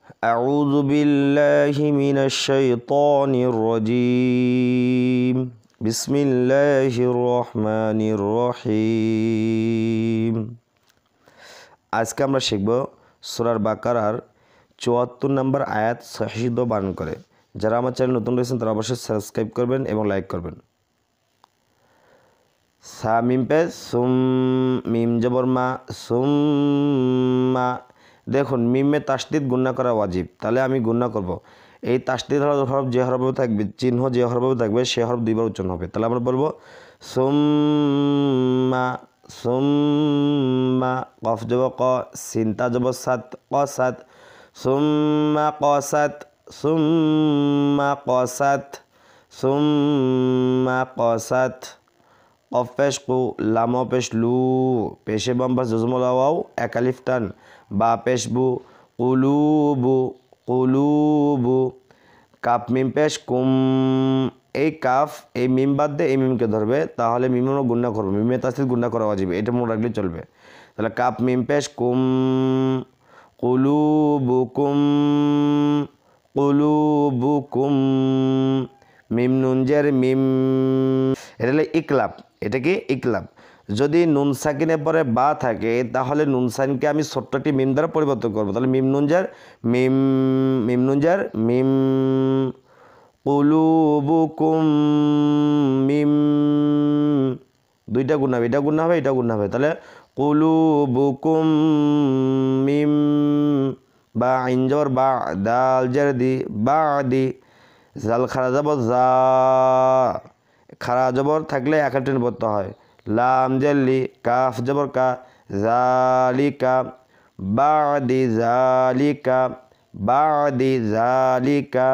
أعوذ بالله من الشيطان الرجيم بسم الله الرحمن الرحيم আজকে আমরা শিখব সূরা বাকারার ৭৪ নম্বর আয়াত সহিহ বানান করে। যারা আমার চ্যানেল নতুন রয়েছেন তারা অবশ্যই সাবস্ক্রাইব করবেন এবং লাইক করবেন। সা মিম পেশ সুম, মিম জবর মা, সুম্মা। দেখুন মিমে তাসদিদ গুণনা করা ওয়াজিব, তাহলে আমি গুণনা করব। এই তাসদিদ হরফ যে হরফে থাকবে, চিহ্ন যে হরফে থাকবে সে হরফ দুইবার উচ্চারণ হবে। তাহলে আমরা বলবো সুম্মা, সুম্মা। কফ জব ক, সিনতা জব সাত, কসাত। সুম্মা কসাত, সুম্মা কসাত, সুম্মা কসাত। কফ পেশ কু, লাম পেশ লু, পেশে বাম পাশ জজমলাওয়াও এক আলিফ টান, বা পেশ বু, কুলুবু, কুলুবু। কাপ মিম পেশ কুম, এই কাফ এই মিম বাদ দিয়ে এই মিমকে ধরবে, তাহলে মিমও গুণনা করবো। মিমে তাসদিদ গুণনা করা যাবে, এটা মনে রাখলে চলবে। তাহলে কাপ মিম পেশ কুম, কুলুবুকুম, কুলুবুকুম। মিম নুন জের মিম, এটা হলো ইকলাব। এটা কি ইকলাব। যদি নুন সাকিনের পরে বা থাকে তাহলে নুন সাকিনকে আমি ছোট্ট একটি মিম দ্বারা পরিবর্তন করবো। তাহলে মিম নুন জের মিম, মিম নুন জের মিম। কুলুবুকুম মিম, দুইটা গুণ হবে, এটা গুণ হবে, এটা গুণ হবে। তাহলে কুলুবুকুম মিম। বা আইন জবর বা, দাল জের দি, বা দি। জাল খারা জবর জা, খারা জবর থাকলে একা টেনে পড়তে হয়। লাম জেরলি, কাফ জবর কা, জালিকা, বাদি জালিকা, বাদি জালিকা।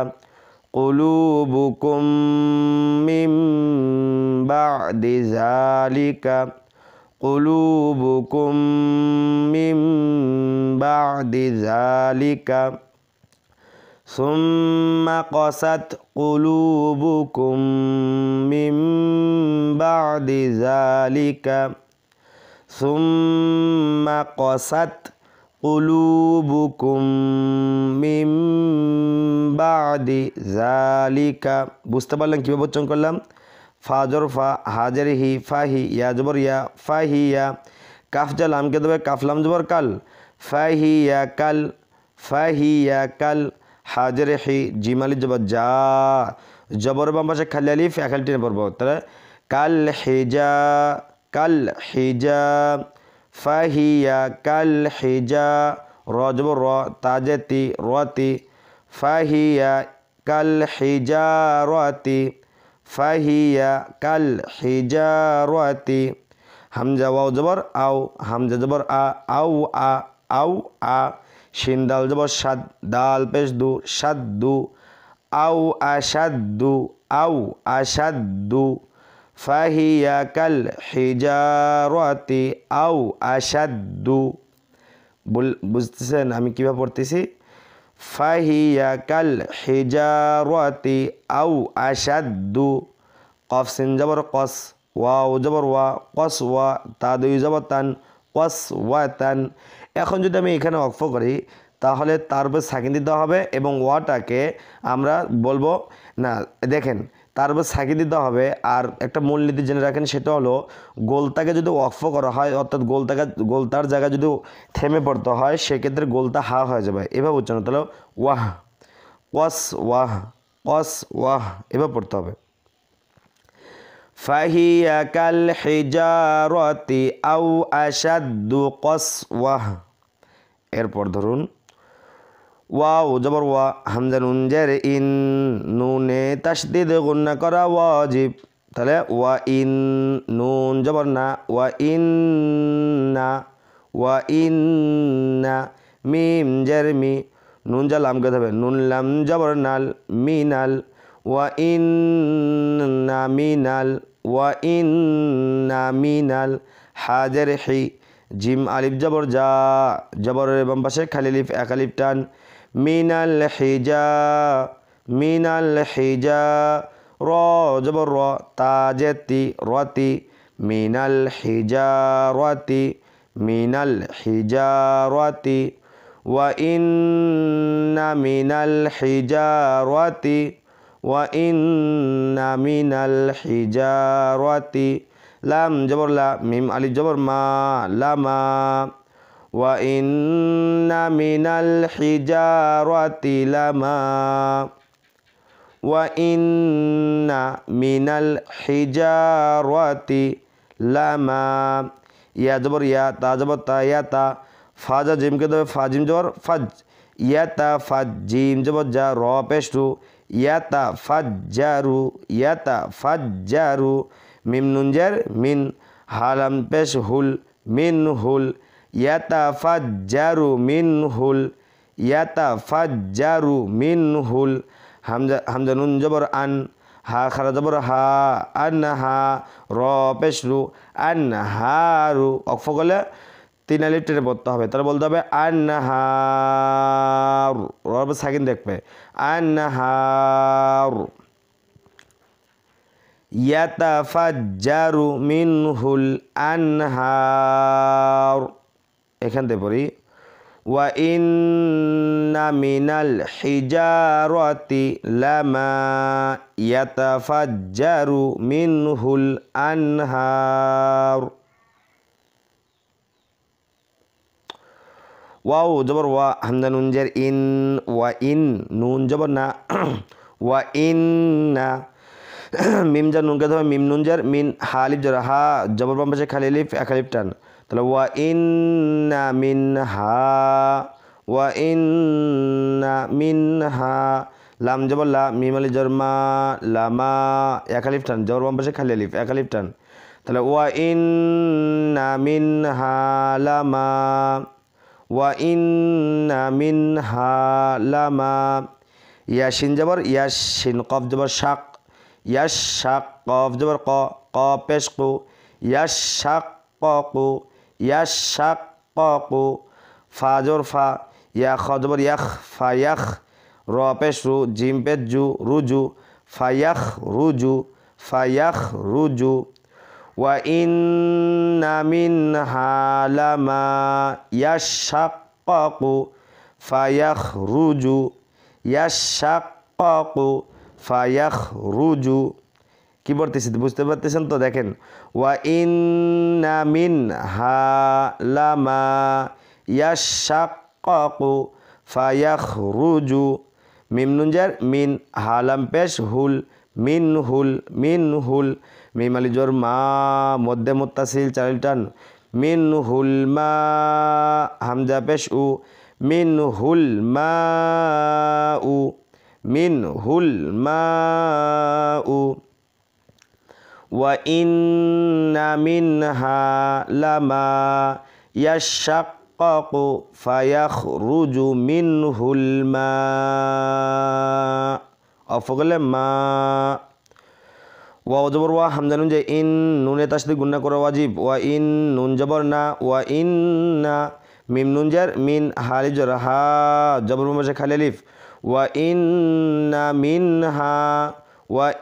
কুলুবুকুম মিম বাদি জালিকা, কুলুবুকুম মিম বাদি জালিকা। সুম্মা কসাত কুলুবুকুম মিম বাদি জালিকা, সুম্মা কসাত কুলুবুকুম মিম বাদি জালিকা। বুঝতে পারলেন কীভাবে উচ্চারণ করলাম? ফা জবর ফা, হাজের হি, ফাহি, ইয়া জবর ইয়া, ফাহিয়া। কাফ জা লামকে দেবে, কাফলাম জবর কাল, ফাহিয়া কাল, ফাহিয়া কাল। হাজের হি, জিমালি জবর যা, জবর বাম পাশে খালি আলিফ এক আলিফ টেনে পড়বো। তাহলে কাল হিজা, কাল হিজা, ফাহিয়া কাল হিজা। র জবর র, তাজেতি, রতি, ফাহিয়া কাল হিজারতি, ফাহিয়া কাল হিজারতি। হামজা ওয়াও জবর আও, হামজা জবর আ, আউ আ, আউ আ। শিন দাল জবর সাদ, দাল পেশ দু, সাদ্দু, আউ আসাদ্দু, আউ আসাদ্দু। ফাহিয়া কাল হিজারতি আউ আসাদ্দু। বুঝতেছেন আমি কীভাবে পড়তেছি? ফাহিয়া কাল হিজারতি আউ আসাদ্দু। কফ সিন জবর কস, ওয়াও জবর ওয়া, কস ওয়া, তা দুই জবর তান, কস ওয়া তান। এখন যদি আমি এখানে অক্ফ করি তাহলে তার উপর সাকিন দিতে হবে এবং ওয়াটাকে আমরা বলবো না। দেখেন তার উপর সাকিন দিতে হবে। আর একটা মূলনীতি জেনে রাখেন, সেটা হলো গোলতাকে যদি ওয়াকফ করা হয়, অর্থাৎ গোলতার জায়গায় যদি থেমে পড়তে হয় সেক্ষেত্রে গোলতা হা হয়ে যাবে। এভাবে উচ্চারণ, তাহলে ওয়াহ, ওয়াস ওয়াহ, কস ওয়াহ, এভাবে পড়তে হবে। ফাহিয়া কাল হিজারতি আউ আসাদ্দু কসওয়াহ। এরপর ধরুন ওয়াও জবর ওয়া, হামজা নুন জের ইন, নুনে তাসদিদ গুণনা করা ওয়াজিব। তাহলে ওয়া ইন, নুন জবর না, ওয়া ইন না, ওয়া ইন না। মিম জের মি, নুন জা লামকে ধরবে, নুন লাম জবর নাল, মিনাল, ওয়া ইন না মিনাল, ওয়া ইন না মিনাল। হাজের হি, জিম আলিফ জবর যা, জবরের বাম পাশে খালি আলিফ এক আলিফ টান, মিনাল হিজা, মিনাল হিজা। র জবর র, তাজেতি, রতি, মিনাল হিজারতি, মিনাল হিজারতি। ওয়া ইন্না মিনাল হিজারাতি ওয়া ইন্না মিনাল হিজারাতি লাম জবর লা মিম আলিফ জবর মা লামা ওয়া ইন্না মিনাল হিজারাতি লামা ওয়া ইন্না মিনাল হিজারাতি লামা ইয়া জবর ইয়া তা জবর তা ইয়া তা ফাজা জিমকে দেবে ফাজিম জবর ফাজ ইয়া তা ফাজ জিম জবর যা র পেশ রু ইয়া তা ফাজ্জারু ইয়া তা ফাজ্জারু মিম নুন জের মিন হালাম পেশ হুল মিন হুল ইয়া তা ফাজ্জারু মিন হুল ইয়া তা ফাজ্জারু মিন হুল হামজা নুন জবর আন হা খারা জবর হা আন হা র পেশ রু আন হারু অক্ফ করলে 3 আলিফ টেনে পড়তে হবে তাহলে বলতে হবে আন্নাহার রব সাকিন দেখবে আন্নাহার ইয়াতাফাজ্জারু মিনহুল আনহার এখান থেকে পড়ি ওয়া ইন্না মিনাল হিজারাতি লামা ইয়াতাফাজ্জারু মিনহুল আনহার ওয়াও জবর ওয়া হামজা নুন জের ইন ওয়া ইন নুন জবর না ওয়া ইন্না মিম জা নুন কে ধরে মিম নুন জের মিন হালিফ জবর হা জবর বাম পাশে খালি আলিফ এক আলিফ টান তাহলে ওয়া ইন্না মিনহা ওয়া ইন্না মিনহা লাম জবর লা মিম আলিফ জবর মা লামা এক আলিফ টান জবর বাম পাশে খালি আলিফ এক আলিফ টান তাহলে ওয়া ইন্না মিনহা লামা ওয়া ইন্না মিনহা লামা ইয়াসিন জবর ইয়াসিন কফ জবর শাক ইয়াশাক কফ জবর ক ক পেশ কু ইয়াশাক্কু ইয়াশাক্কু ফা জবর ফা ইয়া খ জবর ইয়াখ ফায়াখ র পেশ রু জিম পেশ জু রুজু ফায়াখ রুজু ওয়া ইন্না মিনহা লামা ইয়াশাক্কাকু ফায়াখরুজু কি বলতেছি বুঝতে পারতেছেন তো দেখেন ওয়া ইন্না মিনহা লামা ইয়াশাক্কাকু ফায়াখরুজু মিম নুন জের মিন হালাম পেশ হুল মিন হুল মিম আলিফ জবর মা মধ্যে মুত্তাসিল চালিল টান মিন হুল মা হামজা পেশ উ মিন হুল মা উ ওয়া ইন্না মিনহা লামা ইয়াশাক্কাকু ফায়াখরুজু মিনহুল মা অফগলে মা ওয়া জবর ওয়া হামজা নুন যে ইন নুনে তাসদীদ গুন্না করা ওয়াজিব ওয়া ইন নুন জবর না ওয়া ইন্না মিম নুন জার মিন হালিফ জবর হা জবর মুমশা খালি আলিফ ওয়া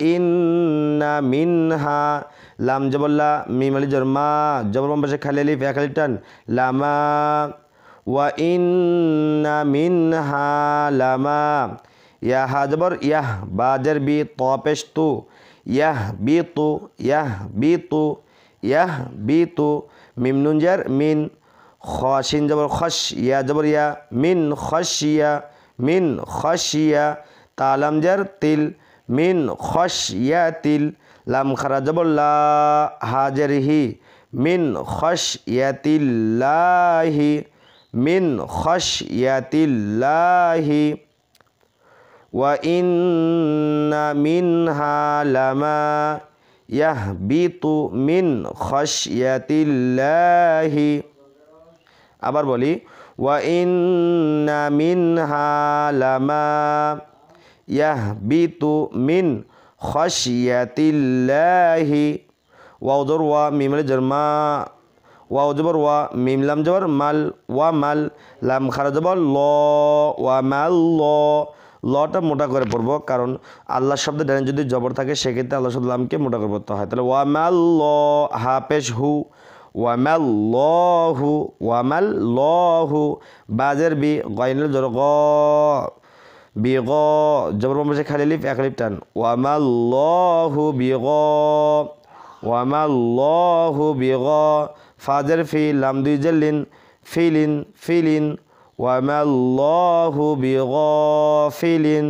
ইন্না মিনহা লাম জবর লা মিম আলিফ জবর মা জবর মুমশা খালি আলিফ এক আলিফ টান লামা ওয়া ইন্না মিনহা লামা ইয়া হা জবর ইয়াহ বা জের বি ত পেশ তু ইয়াহবিতু মিম নুন জার মিন খাশিন জবর খশ ইয়া জবর ইয়া মিন খাশিয়া তালাম জার তিল মিন খাশিয়াতিল লাম খারা জবর লা হাজার হি মিন খাশিয়াতিল্লাহি ওয়া ইন্না মিনহা লামা ইয়াহবিতু মিন খাশিয়াতিল্লাহি আবার বলি ওয়া ইন্না মিনহা লামা ইয়াহবিতু মিন খাশিয়াতিল্লাহি ওয়াও জবর ওয়া মিম আলিফ জবর মা ওয়াও জবর ওয়া মিম লাম জবর মাল ওয়া মাল লাম খারা জবর ল ওয়া মাল ল লটা মোটা করে পড়বো কারণ আল্লাহ শব্দে ডানে যদি জবর থাকে সেক্ষেত্রে আল্লাহ শব্দ লামকে মোটা করে পড়তে হয় তাহলে ওয়ামাল হা পেশ হু ওয়ামাল্লাহু বাজের বি গয়নুল জর গ বিগ জবর বসে খালি লিফ এক লিফ টান ওয়ামাল্লাহু বিগ ওয়ামাল্লাহু বিগ ফাজের ফি লাম দুই জেলিন ফিলিন ফিলিন ওয়ামাল্লাহু বিগাফিলিন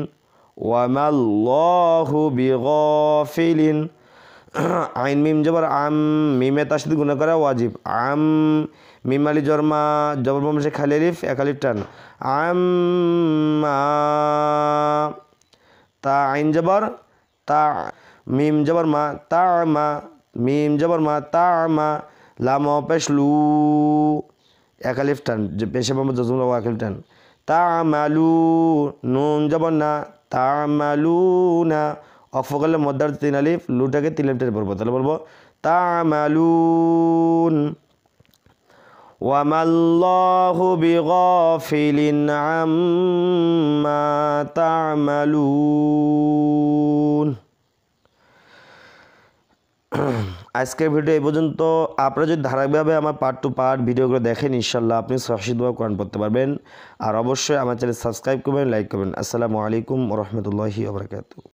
ওয়ামাল্লাহু বিগাফিলিন আইন মিম জবর আম মিমে তাসদিদ গুণা করা ওয়াজিব আম মিম আলি জরমা জবর বমসে খালি আলিফ এক আলিফ টান আম্মা তা আইন জবর তা মিম জবর মা তা মা মিম জবর মা তা মা লাম পেশ লু এক আলিফ টান পেশে মোহাম্মদ জজমুল এক আলিফ টান তামালু নুন জবর না তামালুনা অফ করলে মধ্যার 3 আলিফ লুটাকে 3 আলিফ টেনে পড়বো তাহলে বলবো তামালুন ওয়ামাল্লাহু বিগাফিলিন আম্মা তা'মালুন। আজকের ভিডিও এই পর্যন্ত। আপনারা যদি ধারাবাহিকভাবে আমার পার্ট টু পার্ট ভিডিওগুলো দেখেন ইনশাল্লাহ আপনি সহজভাবে কোরআন পড়তে পারবেন। আর অবশ্যই আমার চ্যানেল সাবস্ক্রাইব করবেন, লাইক করবেন। আসসালামু আলাইকুম ওয়া রাহমাতুল্লাহি ওয়া বারাকাতুহু।